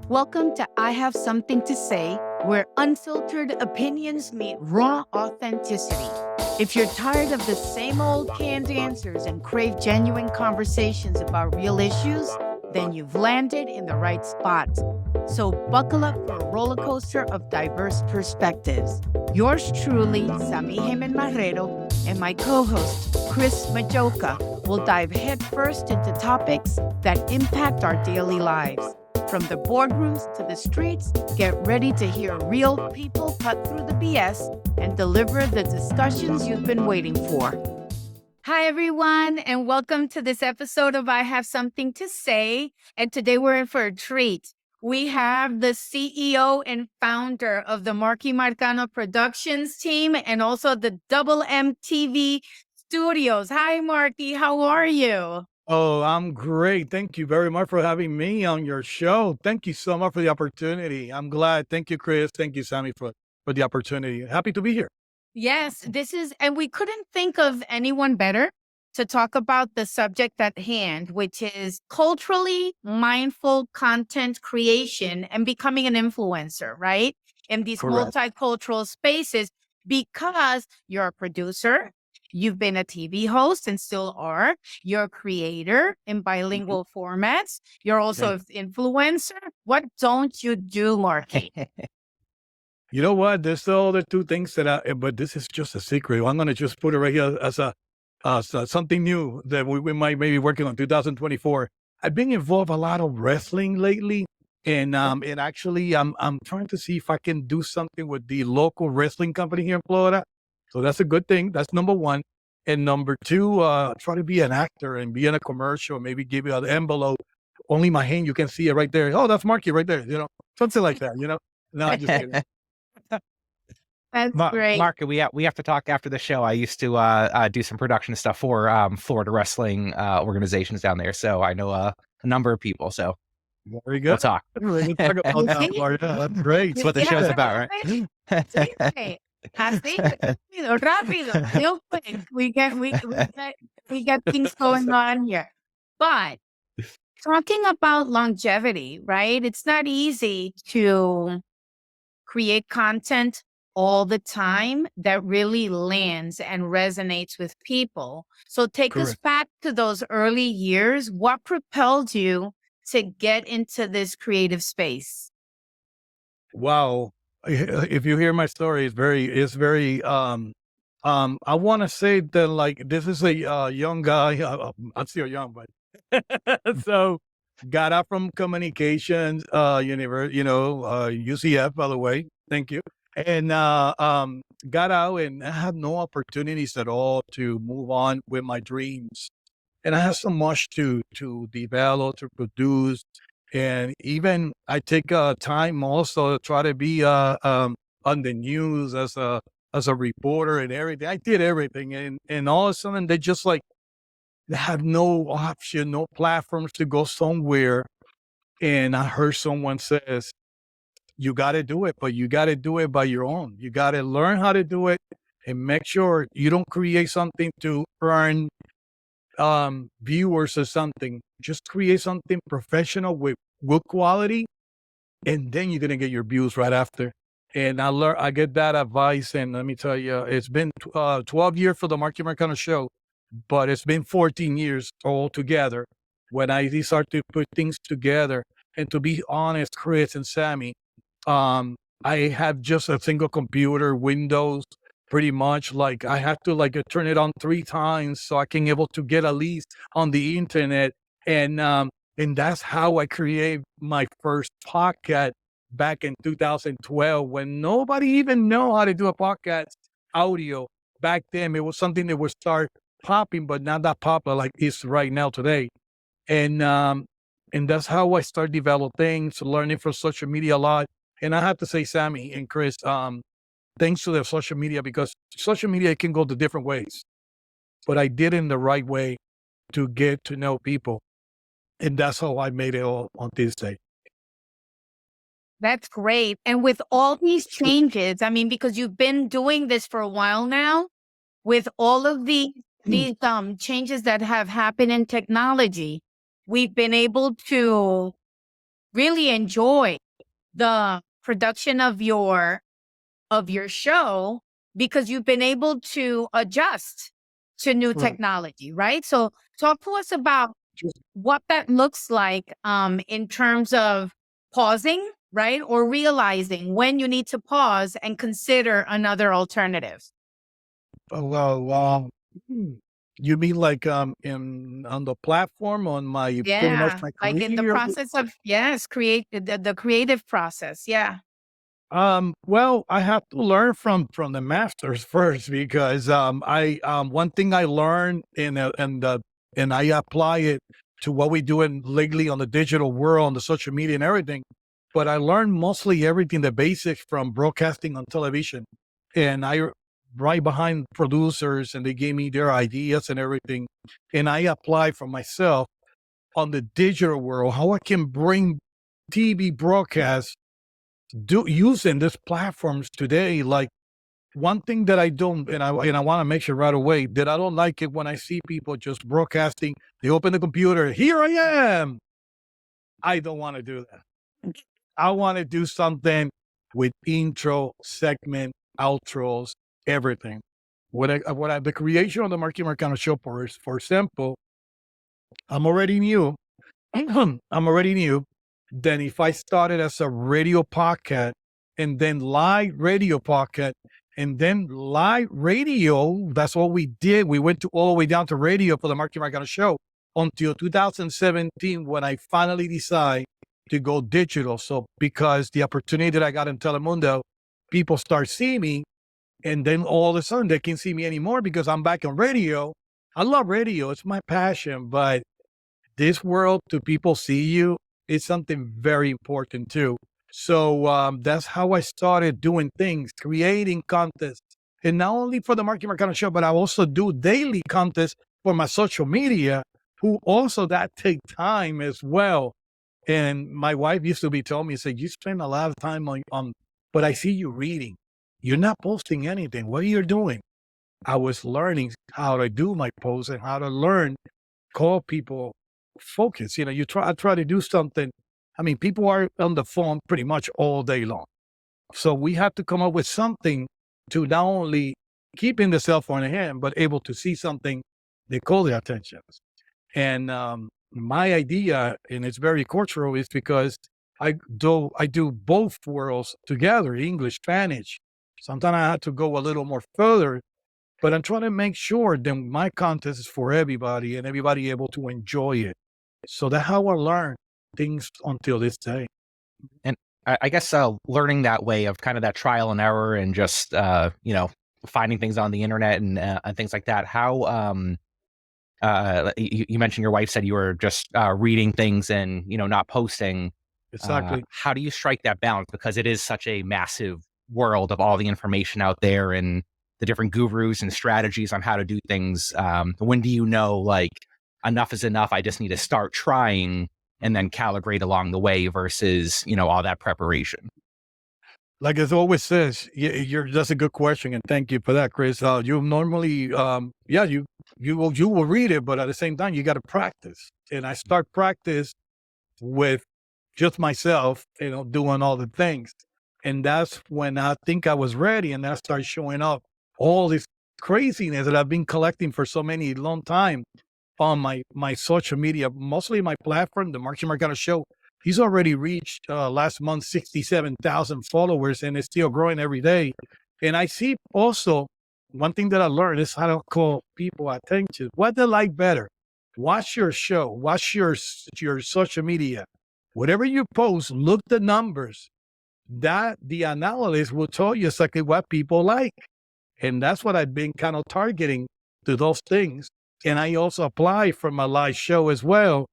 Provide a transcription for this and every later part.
Welcome to I Have Something to Say, where unfiltered opinions meet raw authenticity. If you're tired of the same old canned answers and crave genuine conversations about real issues, then you've landed in the right spot. So buckle up for a roller coaster of diverse perspectives. Yours truly, Samí Haiman-Marrero, and my co-host, Chris Majocha, will dive headfirst into topics that impact our daily lives. From the boardrooms to the streets, get ready to hear real people cut through the BS and deliver the discussions you've been waiting for. Hi, everyone, and welcome to this episode of I Have Something to Say. And today we're in for a treat. We have the CEO and founder of the Marky Marcano Productions team and also the MMTV Studios. Hi, Marky. How are you? Oh, I'm great. Thank you very much for having me on your show. Thank you so much for the opportunity. I'm glad. Thank you, Chris. Thank you, Sammy, for the opportunity. Happy to be here. Yes, and we couldn't think of anyone better to talk about the subject at hand, which is culturally mindful content creation and becoming an influencer, right? In these Correct. multicultural spaces, because you're a producer, you've been a TV host and still are, you're a creator in bilingual formats, you're also an influencer. What don't you do, Marky? You know what? There's the other two things but this is just a secret. I'm going to just put it right here as something new that we might maybe working on 2024. I've been involved a lot of wrestling lately. And actually, I'm trying to see if I can do something with the local wrestling company here in Florida. So that's a good thing. That's number one. And number two, try to be an actor and be in a commercial, maybe give you an envelope. Only my hand, you can see it right there. Oh, that's Marky right there. Something like that, No, I'm just kidding. That's great. Mark, we have to talk after the show. I used to do some production stuff for Florida wrestling organizations down there, so I know a number of people. So very good. We'll talk. We'll talk about that, Florida. That's great. That's what the show's about, right? Así, rápido, real quick. We get things going on here. But talking about longevity, right? It's not easy to create content all the time that really lands and resonates with people. So take us back to those early years. What propelled you to get into this creative space? Wow. If you hear my story, it's very I want to say that like this is a young guy. I'm still young, but so got out from communications UCF, by the way. Thank you. And got out and I had no opportunities at all to move on with my dreams. And I have so much to develop, to produce. And even I take time also to try to be on the news as a reporter and everything. I did everything, and all of a sudden they just like they have no option, no platforms to go somewhere. And I heard someone says, "You got to do it, but you got to do it by your own. You got to learn how to do it, and make sure you don't create something to earn." Viewers or something. Just create something professional with good quality, and then you're gonna get your views right after. And I get that advice, and let me tell you, it's been 12 years for the Marky Marcano show, but it's been 14 years all together when I start to put things together. And to be honest, Chris and Sammy, I have just a single computer, Windows. Pretty much like I have to turn it on 3 times so I can able to get at least on the internet. And that's how I create my first podcast back in 2012 when nobody even know how to do a podcast audio. Back then it was something that would start popping, but not that popular like it's right now today. And that's how I start developing, learning from social media a lot. And I have to say, Sammy and Chris, thanks to the social media, because social media can go the different ways, but I did it in the right way to get to know people. And that's how I made it all on this day. That's great. And with all these changes, I mean, because you've been doing this for a while now, with all of these changes that have happened in technology, we've been able to really enjoy the production of your show because you've been able to adjust to new Right. technology, right? So talk to us about what that looks like in terms of pausing, right? Or realizing when you need to pause and consider another alternative. Well, you mean like on the platform on my pretty much Yeah, my like in the career? process of, yes, create the creative process. Yeah. Well, I have to learn from the masters first because I one thing I learned and I apply it to what we do in lately on the digital world, on the social media and everything. But I learned mostly everything, the basics from broadcasting on television, and I right behind producers, and they gave me their ideas and everything, and I apply for myself on the digital world how I can bring TV broadcasts using these platforms today. Like one thing that I don't, and I want to make sure right away that I don't like it when I see people just broadcasting. They open the computer, here I am. I don't want to do that. I want to do something with intro, segment, outros, everything. The creation of the Marky Marcano show, for example, I'm already new. I'm already new. Then if I started as a radio podcast and then live radio podcast and then live radio, that's what we did. We went all the way down to radio for the Marky Marcano show until 2017 when I finally decided to go digital. So because the opportunity that I got in Telemundo, people start seeing me, and then all of a sudden they can't see me anymore because I'm back on radio. I love radio. It's my passion, but this world to people see you is something very important too. So that's how I started doing things, creating contests. And not only for the Marky Marcano show, but I also do daily contests for my social media, who also that take time as well. And my wife used to be telling me, said, you spend a lot of time on, but I see you reading. You're not posting anything. What are you doing? I was learning how to do my posts and how to learn, call people, focus. I try to do something. I mean, people are on the phone pretty much all day long. So we have to come up with something to not only keep in the cell phone in hand, but able to see something that call their attention. And my idea, and it's very cultural, is because I do both worlds together, English, Spanish. Sometimes I have to go a little more further, but I'm trying to make sure that my content is for everybody and everybody able to enjoy it. So that's how I learn things until this day. And I guess learning that way of kind of that trial and error and just finding things on the internet and things like that. How you mentioned your wife said you were just reading things and not posting. Exactly. How do you strike that balance? Because it is such a massive world of all the information out there and the different gurus and strategies on how to do things. When do you know, like, enough is enough, I just need to start trying and then calibrate along the way versus, all that preparation? Like it always says, that's a good question, and thank you for that, Chris. You normally, you will read it, but at the same time, you got to practice. And I start practice with just myself, doing all the things, and that's when I think I was ready, and then I started showing up all this craziness that I've been collecting for so many long time on my social media, mostly my platform, the Marky Marcano show. He's already reached last month 67,000 followers, and it's still growing every day. And I see also one thing that I learned is how to call people attention. What they like better, watch your show, watch your social media, whatever you post, look the numbers. That the analysis will tell you exactly what people like, and that's what I've been kind of targeting to those things. And I also apply for my live show as well.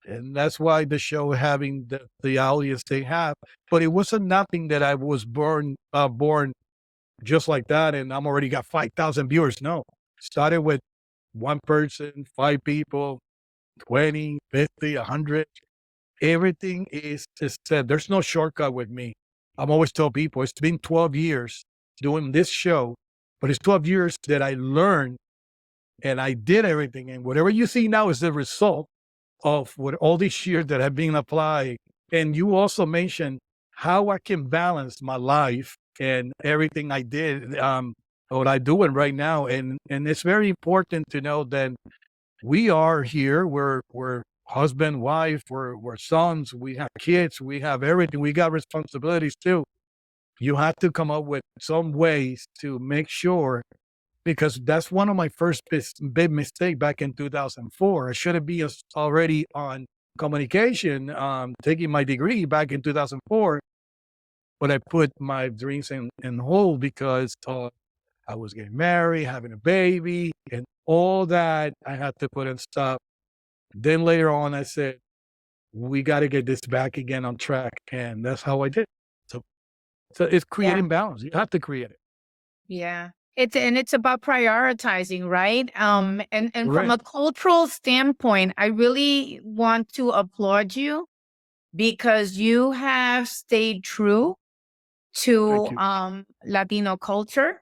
And that's why the show having the audience they have. But it wasn't nothing that I was born just like that. And I'm already got 5,000 viewers. No, started with one person, 5 people, 20, 50, 100. Everything is said. There's no shortcut with me. I'm always tell people it's been 12 years doing this show, but it's 12 years that I learned and I did everything. And whatever you see now is the result of what all these years that have been applied. And you also mentioned how I can balance my life and everything I did, what I'm doing right now. And it's very important to know that we are here. We're husband, wife, we're sons, we have kids, we have everything. We got responsibilities too. You have to come up with some ways to make sure, because that's one of my first big mistake back in 2004. I should have been already on communication, taking my degree back in 2004, but I put my dreams in hold because I was getting married, having a baby, and all that I had to put in stop. Then later on, I said, we got to get this back again on track. And that's how I did. So it's Yeah. creating balance. You have to create it. Yeah. It's about prioritizing, right? And from a Correct. cultural standpoint, I really want to applaud you because you have stayed true Thank to you. Latino culture,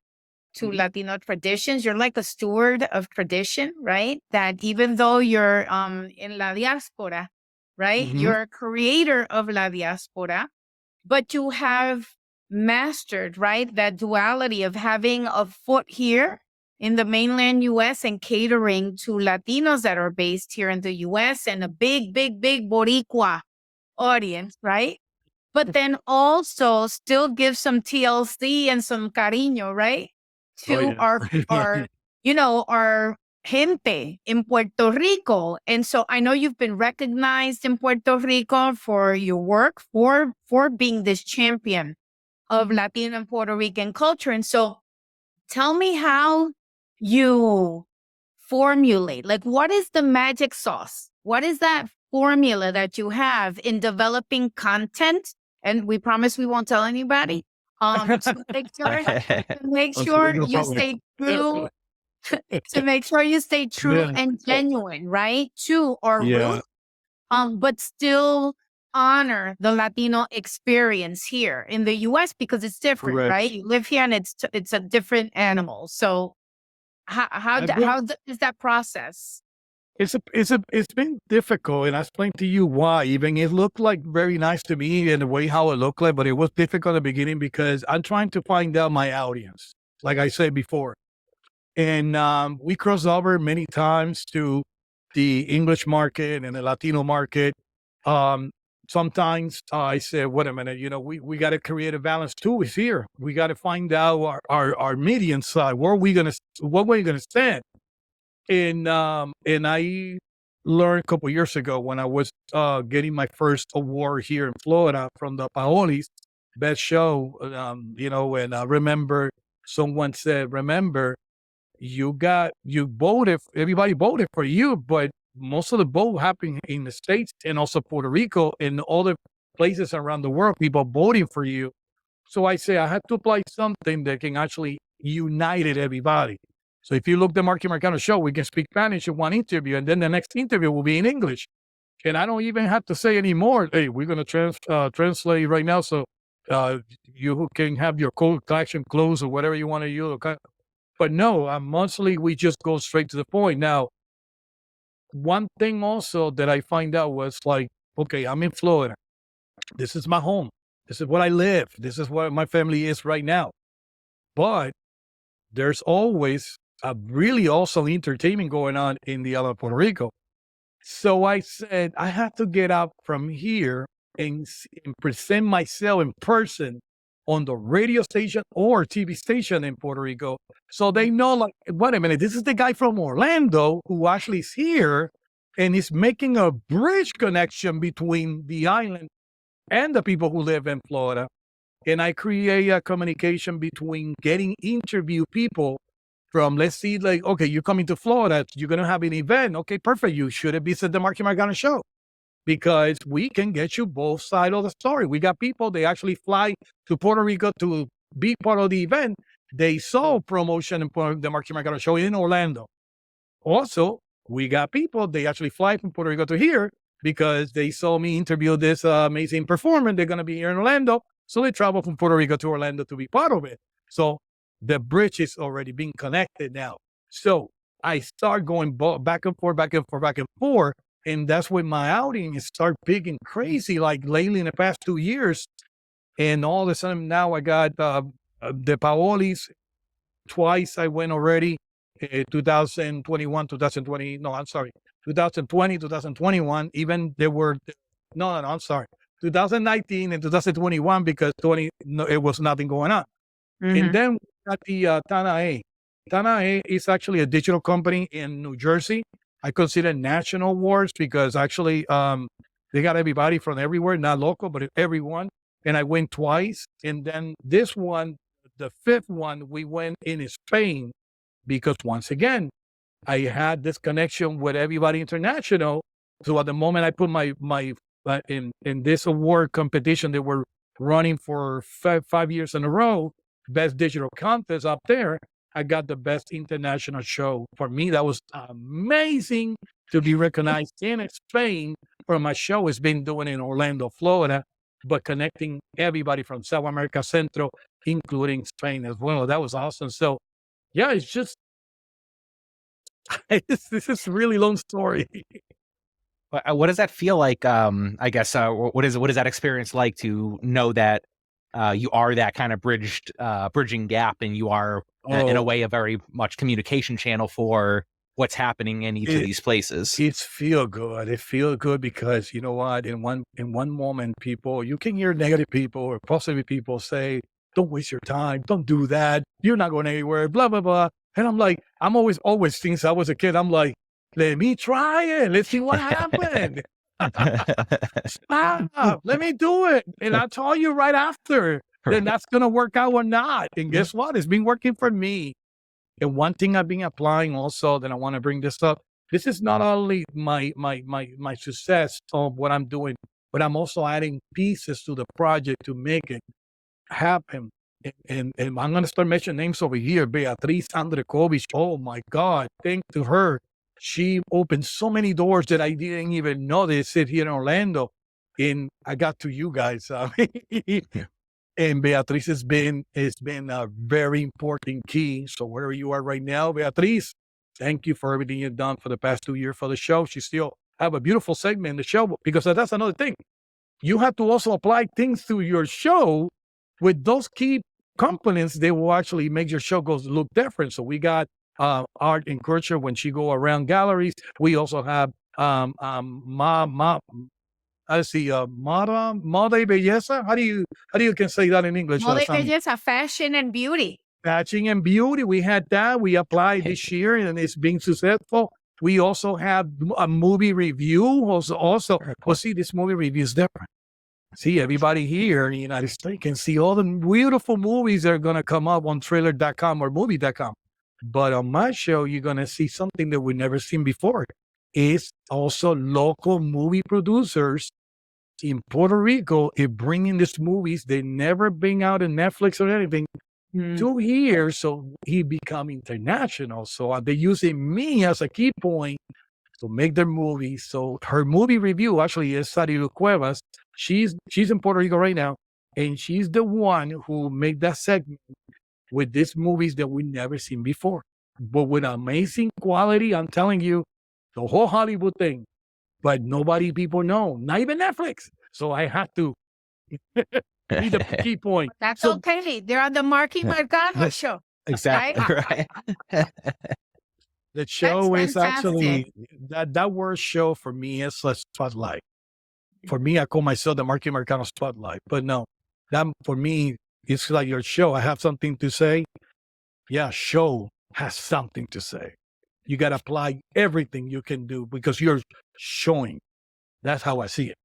to Mhm. Latino traditions. You're like a steward of tradition, right? That even though you're in la diaspora, right? Mhm. You're a creator of la diaspora, but you have mastered, right? That duality of having a foot here in the mainland US and catering to Latinos that are based here in the US and a big, big, big Boricua audience, right? But then also still give some TLC and some cariño, right? Oh, To yeah. our, our gente in Puerto Rico. And so I know you've been recognized in Puerto Rico for your work, for being this champion of Latino and Puerto Rican culture. And so tell me how you formulate, like, what is the magic sauce? What is that formula that you have in developing content? And we promise we won't tell anybody. To make sure, to make sure No you problem. stay true, to make sure you stay true Yeah. and genuine, right? To our Yeah. roots, but still honor the Latino experience here in the US because it's different, Correct. right? You live here and it's a different animal. So I've been, how is that process? it's been difficult, and I explained to you why. Even it looked like very nice to me in the way how it looked like, but it was difficult at the beginning because I'm trying to find out my audience, like I said before. And we crossed over many times to the English market and the Latino market. Um, Sometimes I said, wait a minute, we got to create a balance too. Is here. We got to find out our median side. Where are we going to, what we're going to stand? And I learned a couple years ago when I was getting my first award here in Florida from the Paolis, best show, and I remember someone said, remember, you voted, everybody voted for you, but most of the vote happened in the States and also Puerto Rico and all the places around the world, people voting for you. So I say I had to apply something that can actually unite everybody. So if you look the Marky Marcano show, we can speak Spanish in one interview, and then the next interview will be in English. And I don't even have to say anymore, hey, we're going to translate right now. So you can have your collection clothes or whatever you want to use. Okay? But no, monthly, we just go straight to the point. Now, one thing also that I find out was like, okay, I'm in Florida. This is my home. This is what I live. This is what my family is right now. But there's always a really awesome entertainment going on in the island of Puerto Rico. So I said, I have to get up from here and present myself in person on the radio station or TV station in Puerto Rico. So they know, like, wait a minute, this is the guy from Orlando who actually is here and is making a bridge connection between the island and the people who live in Florida. And I create a communication between getting interview people from, let's see, like, okay, you're coming to Florida, you're going to have an event. Okay, perfect. You should have visited the Marky Marcano show because we can get you both sides of the story. We got people, they actually fly to Puerto Rico to be part of the event. They saw promotion in the Marky Marcano show in Orlando. Also, we got people, they actually fly from Puerto Rico to here because they saw me interview this amazing performer. They're going to be here in Orlando. So they travel from Puerto Rico to Orlando to be part of it. So the bridge is already being connected now. So I start going back and forth, back and forth, back and forth. And that's when my outing start picking crazy, like lately in the past 2 years. And all of a sudden now I got the Paolis. Twice I went already, 2021, 2020. No, I'm sorry, 2020, 2021. Even there were, no, I'm sorry, 2019 and 2021 because 20, no, it was nothing going on. And then we got the Tanae. Tanae is actually a digital company in New Jersey. I consider national awards because actually they got everybody from everywhere, not local, but everyone. And I went twice. And then this one, the fifth one, we went in Spain because once again, I had this connection with everybody international. So at the moment I put my in this award competition, they were running for 5 years in a row, best digital contest up there. I got the best international show. For me, that was amazing to be recognized in Spain for my show. It's been doing in Orlando, Florida, but connecting everybody from South America Central, including Spain as well. That was awesome. So yeah, it's just, this is a really long story. What does that feel like? I guess, what is that experience like to know that you are that kind of bridging gap, and you are in a way a very much communication channel for what's happening in each of these places? It's feel good. It feel good because you know what? In one moment, you can hear negative people or positive people say, "Don't waste your time. Don't do that. You're not going anywhere." Blah blah blah. And I'm like, I'm always since I was a kid, I'm like, let me try it. Let's see what happened. Stop. Let me do it. And I'll tell you right after, then that's going to work out or not. And guess what? It's been working for me. And one thing I've been applying also that I want to bring this up. This is not only my success of what I'm doing, but I'm also adding pieces to the project to make it happen. And I'm going to start mentioning names over here. Beatriz Andrekovich. Oh my God. Thanks to her. She opened so many doors that I didn't even know they sit here in Orlando. And I got to you guys. And Beatriz has been a very important key. So wherever you are right now, Beatriz, thank you for everything you've done for the past 2 years for the show. She still have a beautiful segment in the show because that's another thing. You have to also apply things to your show with those key components. They will actually make your show look different. So we got art and culture when she go around galleries. We also have let's see, moda y belleza. How do you can say that in English? Moda y belleza, fashion and beauty. Fashion and beauty. We had that. We applied this year and it's being successful. We also have a movie review. Also, well, see, this movie review is different. See, everybody here in the United States can see all the beautiful movies that are going to come up on trailer.com or movie.com. But on my show, you're going to see something that we've never seen before. It's also local movie producers in Puerto Rico are bringing these movies. They never been out in Netflix or anything to here. So he become international. So they're using me as a key point to make their movies. So her movie review actually is Sarilu Cuevas. She's in Puerto Rico right now. And she's the one who made that segment with these movies that we never seen before, but with amazing quality. I'm telling you, the whole Hollywood thing, but people know, not even Netflix. So I have to be the key point. That's okay. They're on the Marky Marcano show. Exactly. Right. The show is actually that word show for me is a spotlight. For me, I call myself the Marky Marcano spotlight, but no, that for me, it's like your show. I have something to say. Yeah, show has something to say. You got to apply everything you can do because you're showing. That's how I see it.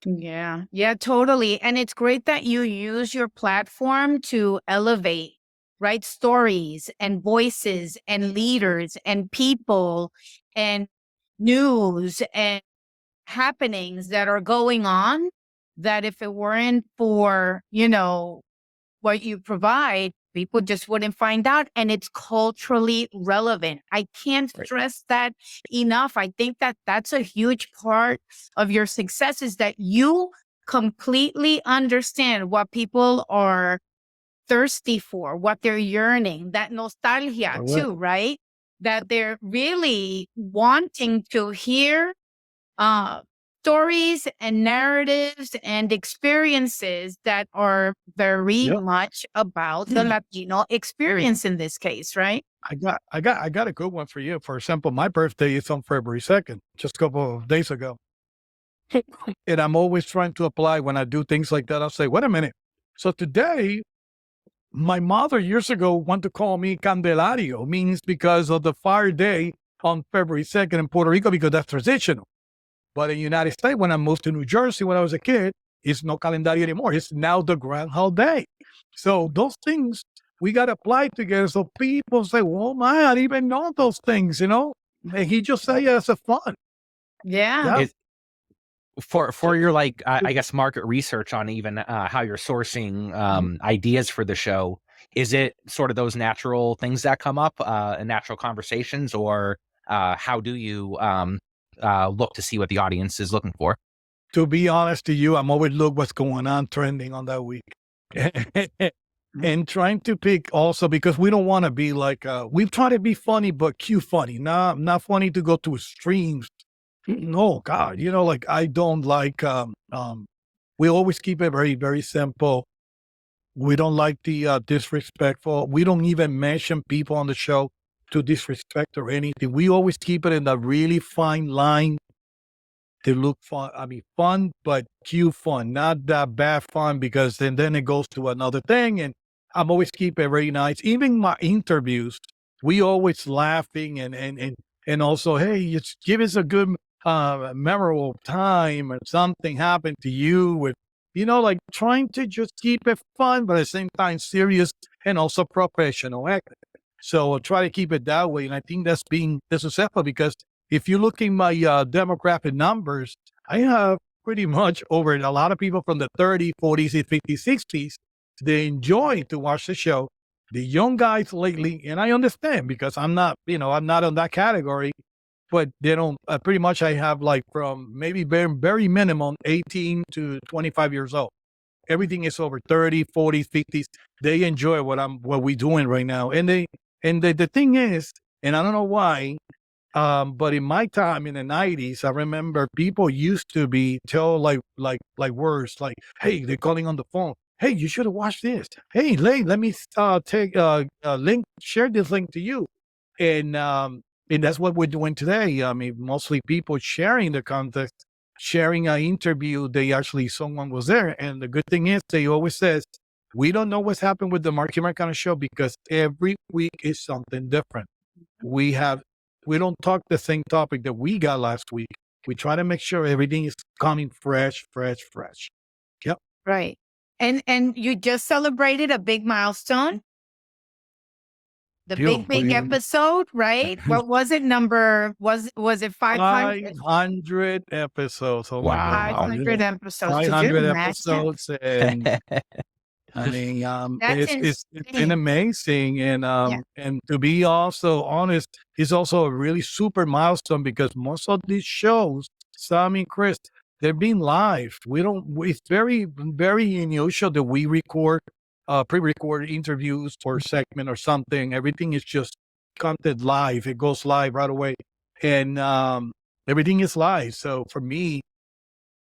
Yeah, totally. And it's great that you use your platform to elevate, right? Stories and voices and leaders and people and news and happenings that are going on that if it weren't for, what you provide, people just wouldn't find out. And it's culturally relevant. I can't stress that enough. I think that that's a huge part of your success is that you completely understand what people are thirsty for, what they're yearning, that nostalgia too, right? That they're really wanting to hear uh, stories and narratives and experiences that are very Yep. much about the Latino experience in this case, right? I got a good one for you. For example, my birthday is on February 2nd, just a couple of days ago. And I'm always trying to apply when I do things like that. I'll say, wait a minute. So today, my mother years ago wanted to call me Candelario, means because of the fire day on February 2nd in Puerto Rico, because that's traditional. But in the United States, when I moved to New Jersey when I was a kid, it's no calendario anymore. It's now the Groundhog Day. So those things we got to apply together. So people say, well, man, I didn't even know those things, you know? And he just say, yeah, it's a fun. Yeah. Is- for your I guess market research on even how you're sourcing ideas for the show, is it sort of those natural things that come up in natural conversations, or how do you look to see what the audience is looking for? To be honest to you, I'm always look what's going on trending on that week. And trying to pick also, because we don't want to be like, we try to be funny, but cute funny, not funny to go to extremes. No, God, you know, like I don't like, we always keep it very, very simple. We don't like the disrespectful. We don't even mention people on the show to disrespect or anything. We always keep it in a really fine line to look fun. I mean, fun, but cute fun, not that bad fun, because then it goes to another thing. And I'm always keep it very nice. Even my interviews, we always laughing and also, hey, just give us a good, memorable time or something happened to you with, you know, like trying to just keep it fun, but at the same time serious and also professional. So I'll try to keep it that way. And I think that's being successful, because if you look in my demographic numbers, I have pretty much over a lot of people from the 30s, 40s, and 50s, 60s. They enjoy to watch the show. The young guys lately, and I understand because I'm not, you know, I'm not on that category, but they don't, pretty much I have like from maybe very, very minimum 18 to 25 years old. Everything is over 30, 40s, 50s. They enjoy what we're doing right now. And the thing is, and I don't know why, but in my time in the 90s, I remember people used to tell like words like, hey, they're calling on the phone. Hey, you should have watched this. Hey, let me take a link, share this link to you. And that's what we're doing today. I mean, mostly people sharing the context, sharing an interview. Someone was there. And the good thing is they always says, we don't know what's happened with the Marky Marcano show, because every week is something different. We don't talk the same topic that we got last week. We try to make sure everything is coming fresh. Yep. Right. And you just celebrated a big milestone. The big episode, right? What was it? Was it 500? 500 episodes. Oh my God. 500 episodes. 500 episodes. And I mean, it's been amazing. And to be also honest, it's also a really super milestone, because most of these shows, Sammy and Chris, they're being live. It's very, very unusual that we record, pre-recorded interviews or segment or something. Everything is just content live. It goes live right away. And everything is live. So for me,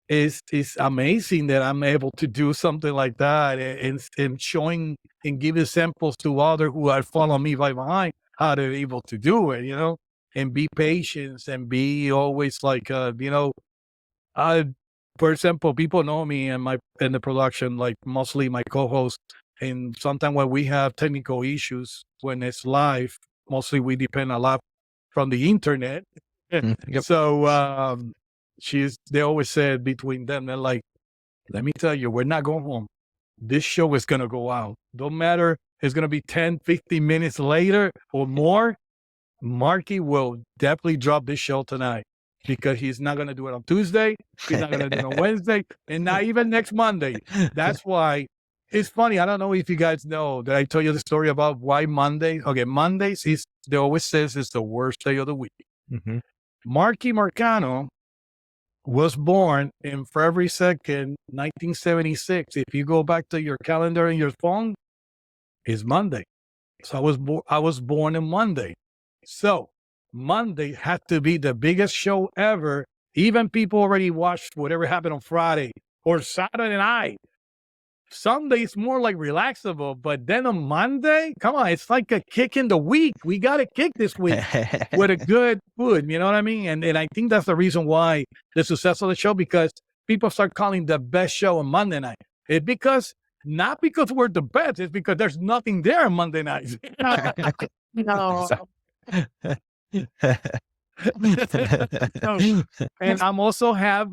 it's amazing that I'm able to do something like that and showing and giving samples to others who are following me right behind how they're able to do it, you know, and be patient and be always like, you know, for example, people know me in the production, like mostly my co-host. And sometimes when we have technical issues, when it's live, mostly we depend a lot from the internet. Yep. So, they always said between them, they're like, let me tell you, we're not going home. This show is going to go out. Don't matter. It's going to be 10, 15 minutes later or more. Marky will definitely drop this show tonight, because he's not going to do it on Tuesday. He's not going to do it on Wednesday, and not even next Monday. That's why it's funny. I don't know if you guys know that I told you the story about why Monday. Okay, Mondays they always says it's the worst day of the week. Mm-hmm. Marky Marcano was born in February 2nd, 1976. If you go back to your calendar in your phone, it's Monday. So I was born on Monday. So Monday had to be the biggest show ever Even people already watched whatever happened on Friday or Saturday night. Sunday is more like relaxable, but then on Monday, come on, it's like a kick in the week. We got a kick this week with a good food. You know what I mean? And I think that's the reason why the success of the show, because people start calling the best show on Monday night. It's because, not because we're the best, it's because there's nothing there on Monday nights. No. And I'm also have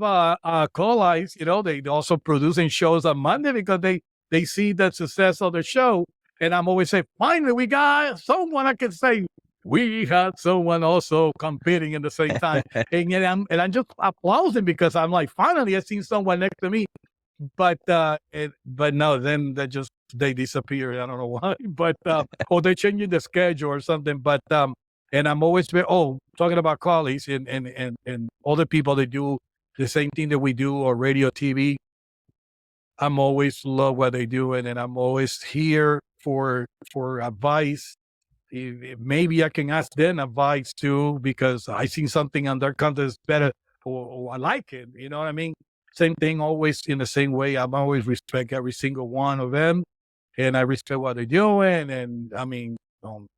co-lives, you know, they also producing shows on Monday because they see the success of the show. And I'm always saying, finally, we got someone I can say, we had someone also competing at the same time. and I'm just applauding because I'm like, finally, I seen someone next to me. But no, then they disappear. I don't know why, but or they changing the schedule or something. But and I'm always talking about colleagues and other people that do the same thing that we do, or radio, TV. I'm always love what they do, and I'm always here for advice. Maybe I can ask them advice too, because I see something on their content is better, or I like it. You know what I mean? Same thing, always in the same way. I'm always respect every single one of them, and I respect what they're doing. And I mean,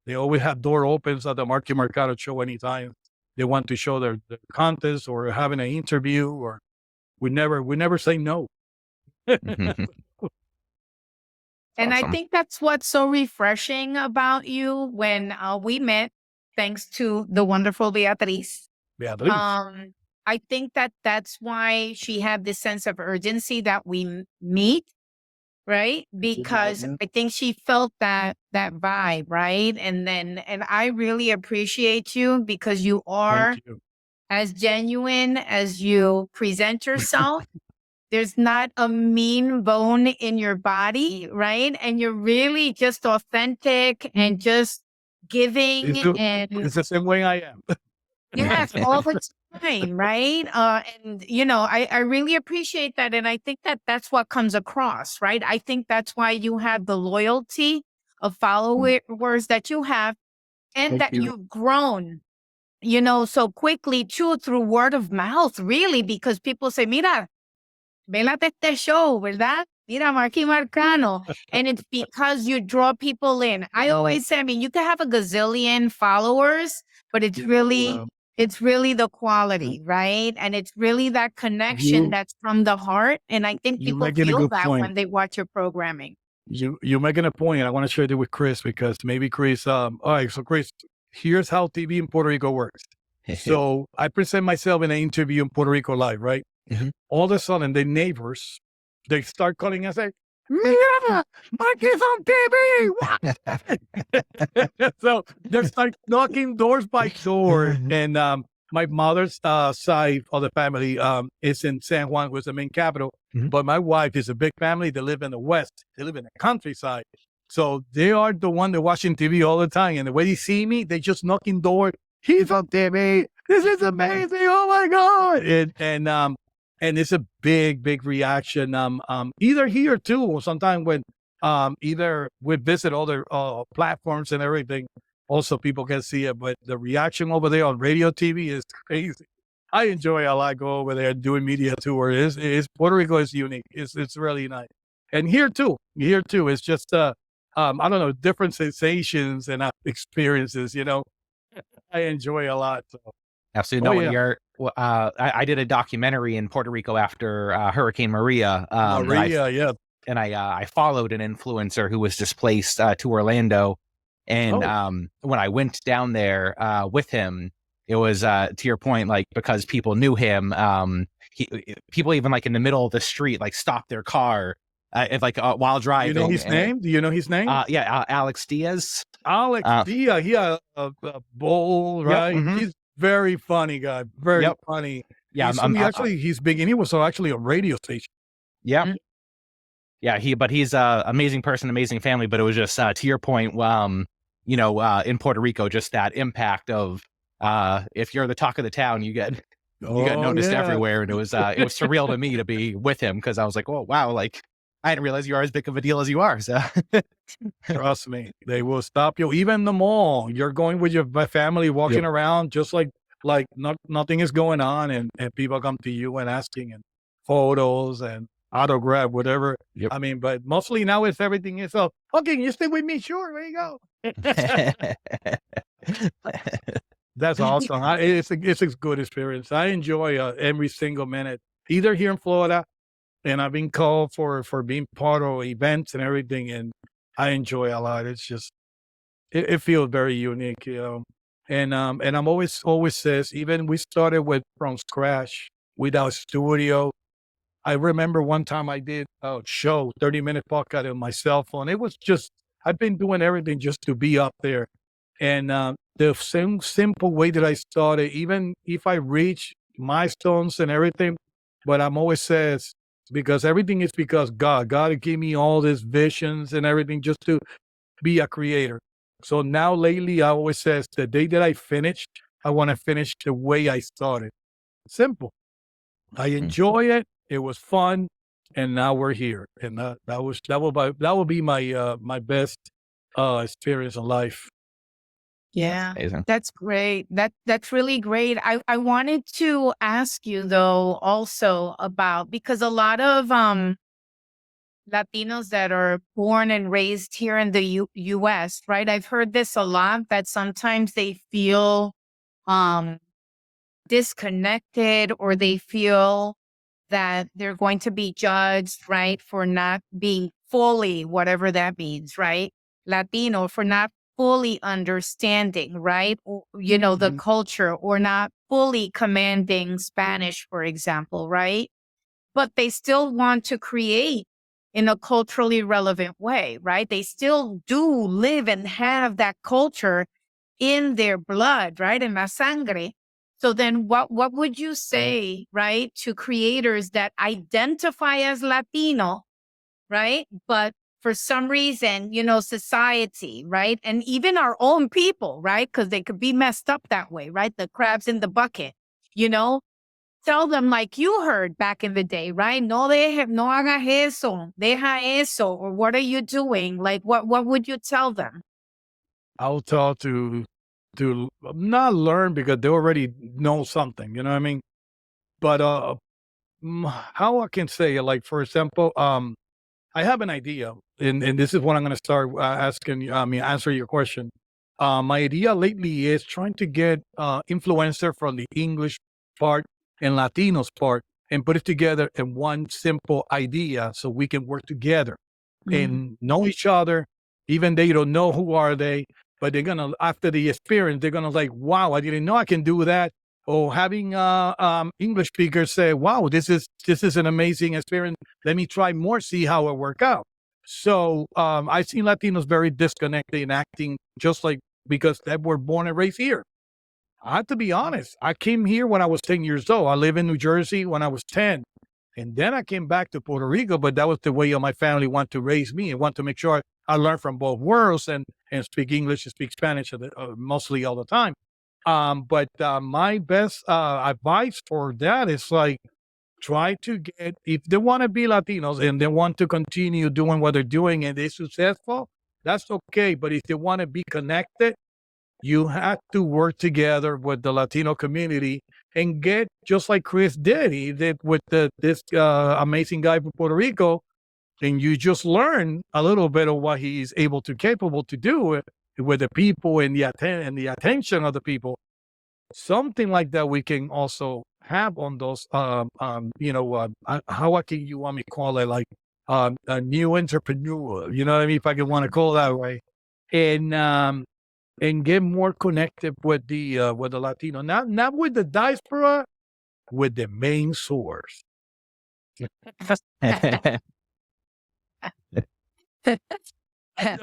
they always have door opens at the Marky Marcano show anytime they want to show their contest or having an interview, or we never say no. And I think that's what's so refreshing about you. When we met, thanks to the wonderful Beatriz. I think that's why she had this sense of urgency that we meet, right? Because I think she felt that vibe, right? And I really appreciate you because you are as genuine as you present yourself. There's not a mean bone in your body, right? And you're really just authentic and just giving. It's the same way I am. Yes, all the time, right? And, you know, I really appreciate that. And I think that's what comes across, right? I think that's why you have the loyalty of followers that you have, and that you've grown, you know, so quickly too, through word of mouth, really, because people say, mira, velate este show, ¿verdad? Mira, Marky Marcano. And it's because you draw people in. I always say, I mean, you can have a gazillion followers, but it's really the quality, right? And it's really that connection that's from the heart. And I think people feel that when they watch your programming. You're making a point. I want to share it with Chris, because maybe Chris, all right, so Chris, here's how TV in Puerto Rico works. So I present myself in an interview in Puerto Rico Live, right? All of a sudden, the neighbors, they start calling and say, mira, Marky's on TV. So they start knocking doors by door. And my mother's side of the family is in San Juan, which is the main capital. But my wife is a big family. They live in the West. They live in the countryside. So they are the one that watching TV all the time. And the way they see me, they just knocking doors. He's on TV. This is amazing. Oh my God. And it's a big reaction. Either here too, or sometimes when either we visit other platforms and everything, also people can see it. But the reaction over there on radio, TV is crazy. I enjoy it a lot. Go over there doing media tour. Puerto Rico is unique. It's really nice. And here too. It's just I don't know, different sensations and experiences. You know, I enjoy a lot. So. Absolutely. No, I did a documentary in Puerto Rico after Hurricane Maria. And I followed an influencer who was displaced to Orlando. And when I went down there with him, it was, to your point, like, because people knew him, people even like in the middle of the street, like stopped their car while driving. You know his name? Do you know his name? Yeah, Alex Diaz. Alex Diaz, yeah, a bull, right? Yep, He's very funny guy, very funny. Yeah, he's big, and he was actually a radio station. Yeah, yeah. He's a amazing person, amazing family. But it was just to your point, you know, in Puerto Rico, just that impact of if you're the talk of the town, you get noticed everywhere, and it was surreal to me to be with him, because I was like, oh wow, like I didn't realize you are as big of a deal as you are. So trust me, they will stop you. Even the mall, you're going with your family, walking around, just like like nothing is going on, and people come to you and asking and photos and autograph, whatever. Yep. I mean, but mostly now it's everything is okay, can you stay with me? Sure, there you go. That's awesome. It's a good experience. I enjoy every single minute, either here in Florida, and I've been called for being part of events and everything, and I enjoy a lot. It's just it feels very unique, And I'm always says, even we started from scratch with our studio. I remember one time I did a show, 30-minute podcast on my cell phone. It was just, I've been doing everything just to be up there. And the same simple way that I started, even if I reach milestones and everything, but I'm always says, because everything is because God gave me all these visions and everything just to be a creator. So now lately, I always says, the day that I finished, I want to finish the way I started. Simple. I enjoy it. It was fun, and now we're here. And that will be my my best experience in life. Yeah, Amazing. that's great. That's really great. I wanted to ask you though also about, because a lot of Latinos that are born and raised here in the US, right? I've heard this a lot, that sometimes they feel um disconnected, or they feel that they're going to be judged, right, for not being fully, whatever that means, right, Latino, for not fully understanding, right, the Mhm. culture, or not fully commanding Spanish, for example, right? But they still want to create in a culturally relevant way, right? They still do live and have that culture in their blood, right? In la sangre. So then what would you say, right, to creators that identify as Latino, right? But for some reason, society, right? And even our own people, right? Because they could be messed up that way, right? The crabs in the bucket, you know? Tell them, like you heard back in the day, right? No hagas eso, deja eso, or what are you doing? Like, what would you tell them? I'll tell to not learn because they already know something. You know what I mean? But how I can say it, like for example, I have an idea, and this is what I'm going to start asking. Answer your question. My idea lately is trying to get influencer from the English part and Latinos part, and put it together in one simple idea, so we can work together and know each other. Even they don't know who are they, but they're gonna, after the experience, they're gonna like, wow, I didn't know I can do that. Or having English speakers say, wow, this is an amazing experience. Let me try more, see how it work out. So I see Latinos very disconnected in acting, just like, because they were born and raised here. I have to be honest. I came here when I was 10 years old. I live in New Jersey when I was 10. And then I came back to Puerto Rico, but that was the way my family wanted to raise me and want to make sure I learn from both worlds and speak English and speak Spanish mostly all the time. But my best advice for that is like, try to get, if they want to be Latinos and they want to continue doing what they're doing and they're successful, that's okay. But if they want to be connected, you have to work together with the Latino community and get, just like Chris did. He did with this amazing guy from Puerto Rico, and you just learn a little bit of what he's capable to do with the people and the attention of the people. Something like that we can also have on those, how can you want me to call it, like a new entrepreneur, you know what I mean? If I can want to call it that way. And get more connected with the Latino, not with the diaspora, with the main source. That's the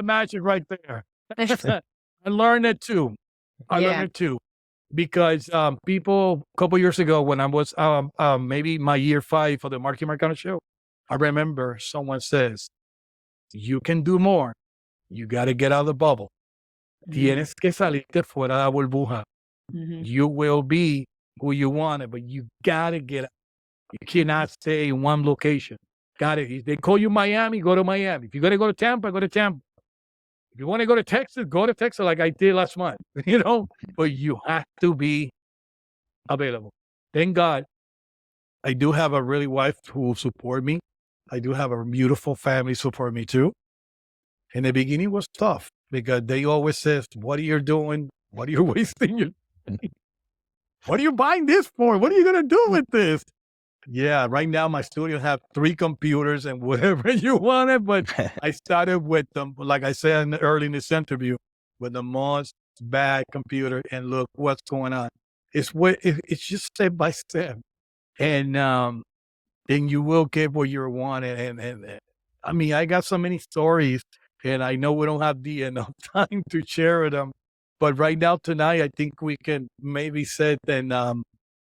magic right there. I learned it too. Because people a couple years ago when I was maybe my year 5 for the Marky Marcano show, I remember someone says, "You can do more. You got to get out of the bubble. Tienes que salirte fuera de la burbuja. You will be who you want it, but you gotta get out. You cannot stay in one location. Got it. If they call you Miami, go to Miami. If you're gonna go to Tampa, go to Tampa. If you want to go to Texas, go to Texas like I did last month, But you have to be available. Thank God I do have a really wife who support me. I do have a beautiful family support me too. In the beginning was tough because they always says, what are you doing? What are you wasting your time? What are you buying this for? What are you going to do with this? Yeah, right now my studio have 3 computers and whatever you wanted, but I started with them, like I said early in this interview, with the most bad computer, and look what's going on. It's just step by step, and you will get what you're wanting. And I mean, I got so many stories, and I know we don't have the enough time to share them, but right now tonight, I think we can maybe say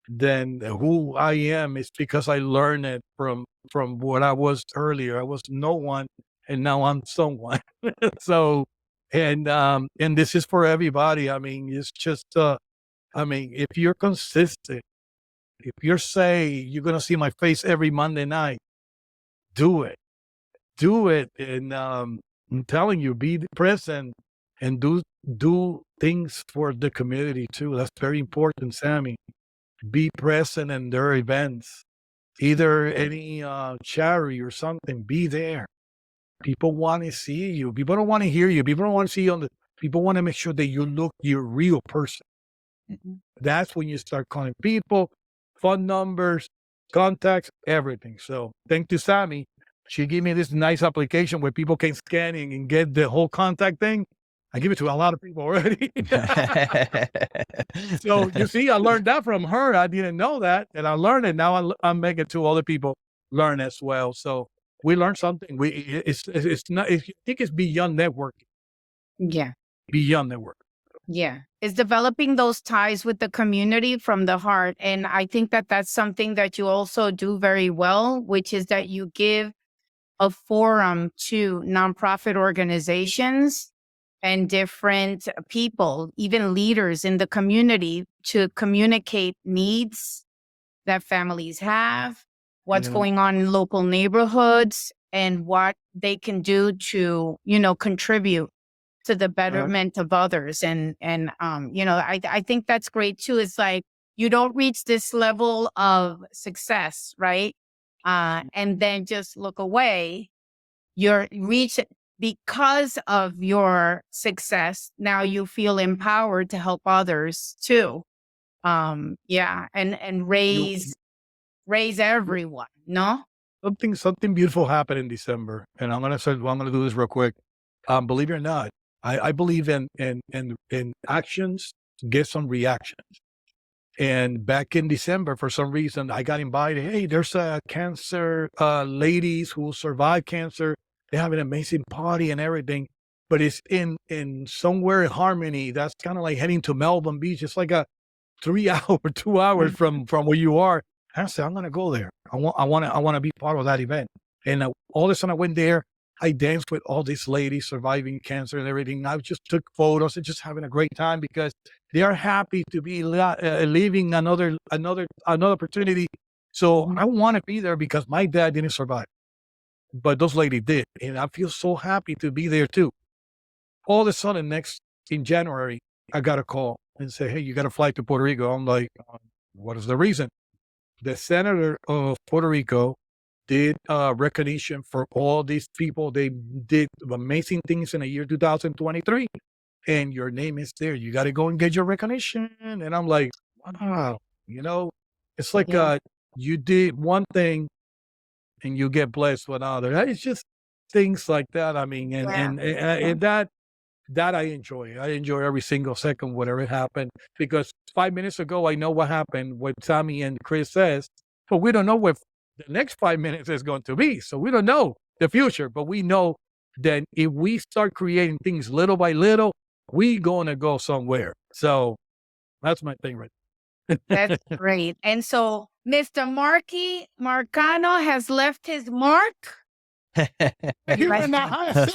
then who I am is because I learned it from what I was earlier. I was no one, and now I'm someone. So, and this is for everybody. I mean, it's just, I mean, if you're consistent, if you're say you're gonna see my face every Monday night, do it, and I'm telling you, be present and do things for the community too. That's very important, Sammy. Be present in their events, either any charity or something. Be there. People want to see you. People don't want to hear you. People don't want to see you people want to make sure that you look your real person. That's when you start calling people, phone numbers, contacts, everything. So thank you, Sammy. She gave me this nice application where people can scan and get the whole contact thing. I give it to a lot of people already. So you see, I learned that from her. I didn't know that, and I learned it. Now I'm making it to other people learn as well. So we learned something. It's not. I think it's beyond networking. Yeah. Beyond network. Yeah. It's developing those ties with the community from the heart. And I think that that's something that you also do very well, which is that you give a forum to nonprofit organizations and different people, even leaders in the community, to communicate needs that families have, what's going on in local neighborhoods, and what they can do to, contribute to the betterment of others. And I think that's great too. It's like you don't reach this level of success, right? And then just look away. You're reach because of your success. Now you feel empowered to help others too. And raise everyone. No. Something beautiful happened in December, and I'm gonna do this real quick. Believe it or not, I believe in actions to get some reactions. And back in December, for some reason, I got invited. Hey, there's a cancer ladies who survived cancer. They have an amazing party and everything, but it's in somewhere in Harmony. That's kind of like heading to Melbourne Beach. It's like a 2 hours from where you are. And I said, I'm gonna go there. I want to be part of that event. And all of a sudden, I went there. I danced with all these ladies surviving cancer and everything. I just took photos and just having a great time because they are happy to be living another opportunity. So I want to be there because my dad didn't survive, but those ladies did, and I feel so happy to be there too. All of a sudden, in January, I got a call and say, "Hey, you got to fly to Puerto Rico." I'm like, "What is the reason?" The senator of Puerto Rico did recognition for all these people. They did amazing things in the year 2023, and your name is there. You got to go and get your recognition. And I'm like, wow, it's like you did one thing and you get blessed with another. It's just things like that. I mean, and that I enjoy. I enjoy every single second, whatever happened, because 5 minutes ago, I know what happened, what Sammy and Chris says, but we don't know what the next 5 minutes is going to be. So we don't know the future, but we know that if we start creating things little by little, we going to go somewhere. So that's my thing right there. That's great. And so Mr. Marky Marcano has left his mark. I have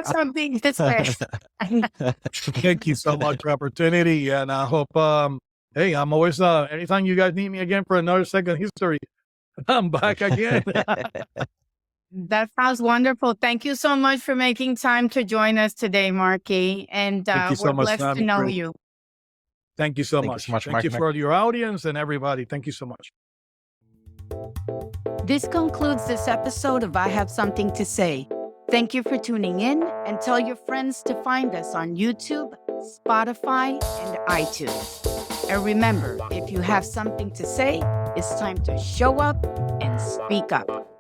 something to say. Thank you so much for the opportunity. And I hope, hey, I'm always, anytime you guys need me again for another second history, I'm back again. That sounds wonderful. Thank you so much for making time to join us today, Marky. And Thank you so we're much, blessed Sammy. to know you. Thank you so Thank you much. so much, Thank Mark. you for your audience and everybody. Thank you so much. This concludes this episode of I Have Something to Say. Thank you for tuning in, and tell your friends to find us on YouTube, Spotify, and iTunes. And remember, if you have something to say, it's time to show up and speak up.